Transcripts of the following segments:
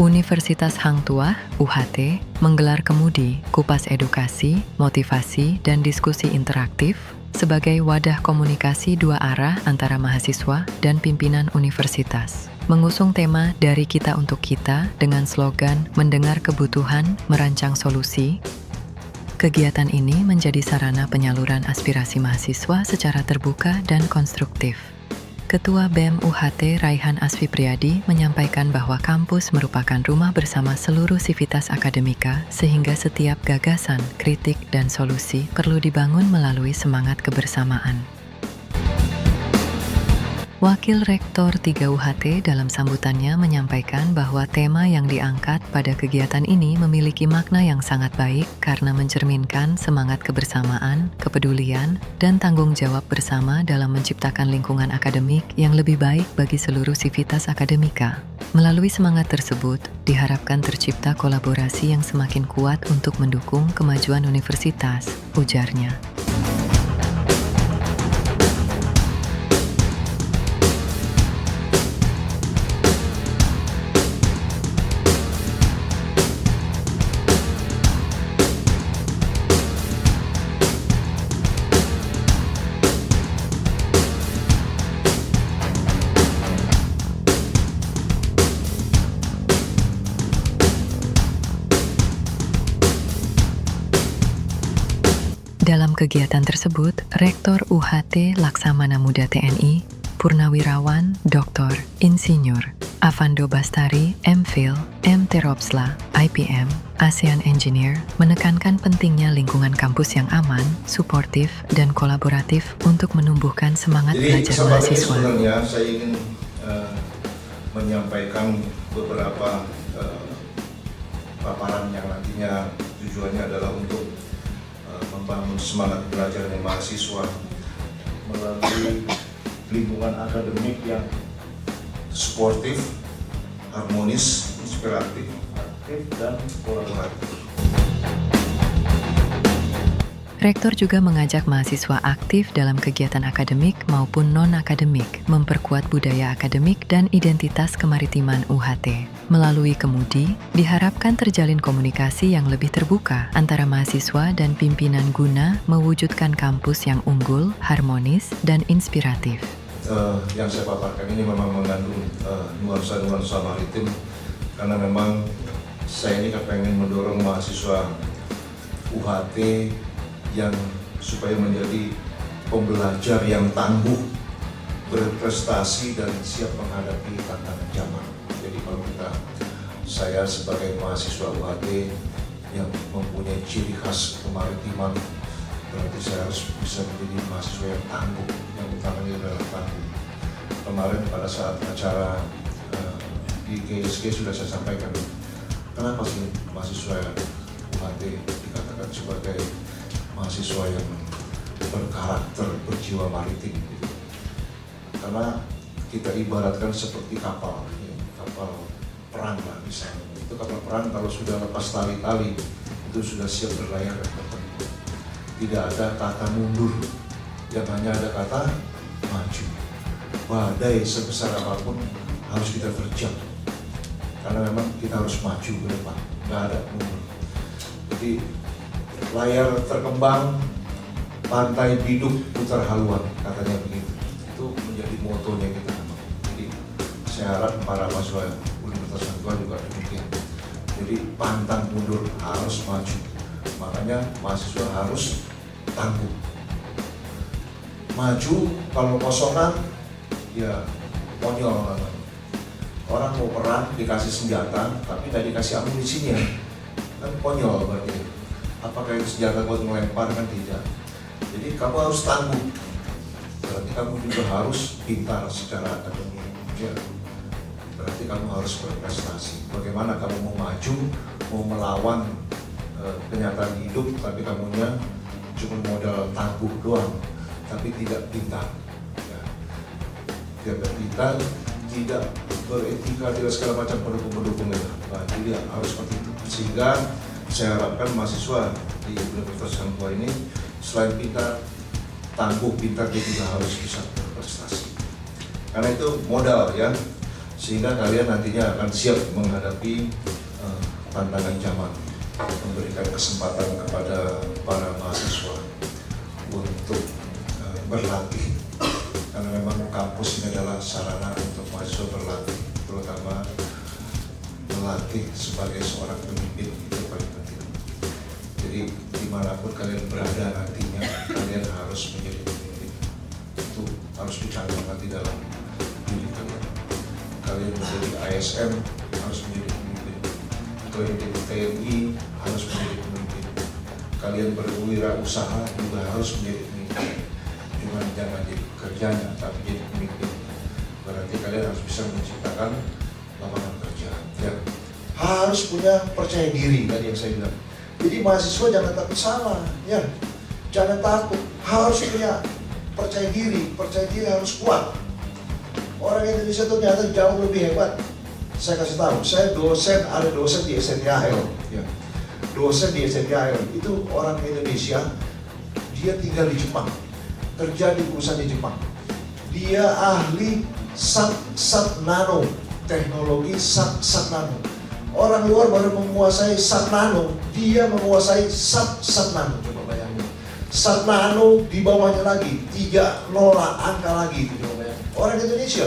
Universitas Hang Tuah, UHT, menggelar Kemudi, Kupas Edukasi, Motivasi, dan Diskusi Interaktif sebagai wadah komunikasi dua arah antara mahasiswa dan pimpinan universitas. Mengusung tema Dari Kita Untuk Kita dengan slogan Mendengar Kebutuhan, Merancang Solusi, kegiatan ini menjadi sarana penyaluran aspirasi mahasiswa secara terbuka dan konstruktif. Ketua BEM UHT Raihan Asfi Priadi menyampaikan bahwa kampus merupakan rumah bersama seluruh sivitas akademika sehingga setiap gagasan, kritik, dan solusi perlu dibangun melalui semangat kebersamaan. Wakil Rektor 3 UHT dalam sambutannya menyampaikan bahwa tema yang diangkat pada kegiatan ini memiliki makna yang sangat baik karena mencerminkan semangat kebersamaan, kepedulian, dan tanggung jawab bersama dalam menciptakan lingkungan akademik yang lebih baik bagi seluruh sivitas akademika. Melalui semangat tersebut, diharapkan tercipta kolaborasi yang semakin kuat untuk mendukung kemajuan universitas, ujarnya. Dalam kegiatan tersebut, Rektor UHT Laksamana Muda TNI, Purnawirawan Dr. Insinyur Avando Bastari, MPhil, MTeropsla, IPM, ASEAN Engineer, menekankan pentingnya lingkungan kampus yang aman, suportif, dan kolaboratif untuk menumbuhkan semangat belajar mahasiswa. Sebenarnya saya ingin menyampaikan beberapa paparan yang nantinya tujuannya adalah untuk membangun semangat belajar dari mahasiswa melalui lingkungan akademik yang suportif, harmonis, inspiratif, aktif, dan kolaboratif. Rektor juga mengajak mahasiswa aktif dalam kegiatan akademik maupun non-akademik, memperkuat budaya akademik dan identitas kemaritiman UHT. Melalui Kemudi, diharapkan terjalin komunikasi yang lebih terbuka antara mahasiswa dan pimpinan guna mewujudkan kampus yang unggul, harmonis, dan inspiratif. Yang saya paparkan ini memang mengandung nuansa-nuansa maritim, karena memang saya ini pengen mendorong mahasiswa UHT yang supaya menjadi pembelajar yang tangguh, berprestasi, dan siap menghadapi tantangan zaman. Jadi kalau saya sebagai mahasiswa UHT yang mempunyai ciri khas kemaritiman, berarti saya harus bisa menjadi mahasiswa yang tangguh, yang utamanya adalah tangguh. Kemarin pada saat acara di GSG sudah saya sampaikan, kenapa sih mahasiswa UHT dikatakan sebagai mahasiswa yang berkarakter, berjiwa maritim gitu. Karena kita ibaratkan seperti kapal perang lah misalnya. Itu kapal perang kalau sudah lepas tali-tali itu sudah siap berlayar ke depan. Tidak ada kata mundur, yang hanya ada kata maju. Badai sebesar apapun harus kita terjang, karena memang kita harus maju ke depan, nggak ada mundur. Jadi layar terkembang, pantai biduk, putar haluan, katanya begitu. Itu menjadi motonya kita. Jadi saya harap para mahasiswa Universitas Hang Tuah juga demikian. Jadi pantang mundur, harus maju. Makanya mahasiswa harus tangguh. Maju, kalau kosongan, ya konyol namanya. Orang mau perang dikasih senjata, tapi nggak dikasih amunisinya, kan konyol berarti. Apakah itu senjata buat melempar? Kan tidak. Jadi kamu harus tangguh. Berarti kamu juga harus pintar secara akademik. Ya. Berarti kamu harus berprestasi. Bagaimana kamu mau maju, mau melawan kenyataan hidup, tapi kamunya cuma modal tangguh doang, tapi tidak pintar. Ya. Tidak pintar, tidak beretika, tidak segala macam pendukung-pendukung itu. Nah, jadi harus seperti itu. Sehingga saya harapkan mahasiswa di Universitas Hang Tuah ini selain pintar, tangguh, pintar, dia juga harus bisa berprestasi. Karena itu modal ya. sehingga kalian nantinya akan siap menghadapi tantangan zaman, memberikan kesempatan kepada para mahasiswa untuk berlatih, karena memang kampus ini adalah sarana untuk mahasiswa berlatih, terutama melatih sebagai seorang pemimpin, itu paling penting. Jadi dimanapun kalian berada nantinya, kalian harus menjadi pemimpin. Itu harus dicantumkan di dalam diri kalian. Kalian menjadi ASN harus menjadi pemimpin. Kalian menjadi TNI harus menjadi pemimpin. Kalian berwirausaha juga harus menjadi pemimpin. Cuma jangan jadi pekerjanya, tapi jadi pemimpin. Berarti kalian harus bisa menciptakan lapangan kerja. Ya. Harus punya percaya diri tadi yang saya bilang. Jadi mahasiswa jangan takut salah, ya. Jangan takut, harus punya percaya diri harus kuat. Orang Indonesia itu ternyata jauh lebih hebat. Saya kasih tahu, saya ada dosen di SNIAL, ya. Dosen di SNIAL itu orang Indonesia, dia tinggal di Jepang, kerja di perusahaan di Jepang. Dia ahli sat nano, teknologi sat nano. Orang luar baru menguasai sat nano, dia menguasai sat nano. Coba bayangin, sat nano di bawahnya lagi 3 nol angka lagi, coba bayangin. Orang Indonesia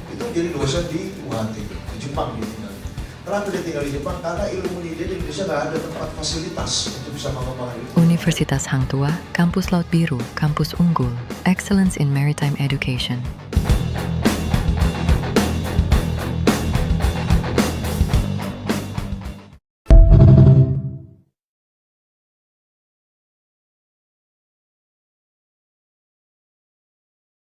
itu jadi dosen di UHT, di Jepang dia tinggal. Kenapa dia tinggal di Jepang? Karena ilmu dia di Indonesia nggak ada tempat fasilitas untuk bisa mengembangkan ilmu. Universitas Hang Tuah, Kampus Laut Biru, Kampus Unggul, Excellence in Maritime Education.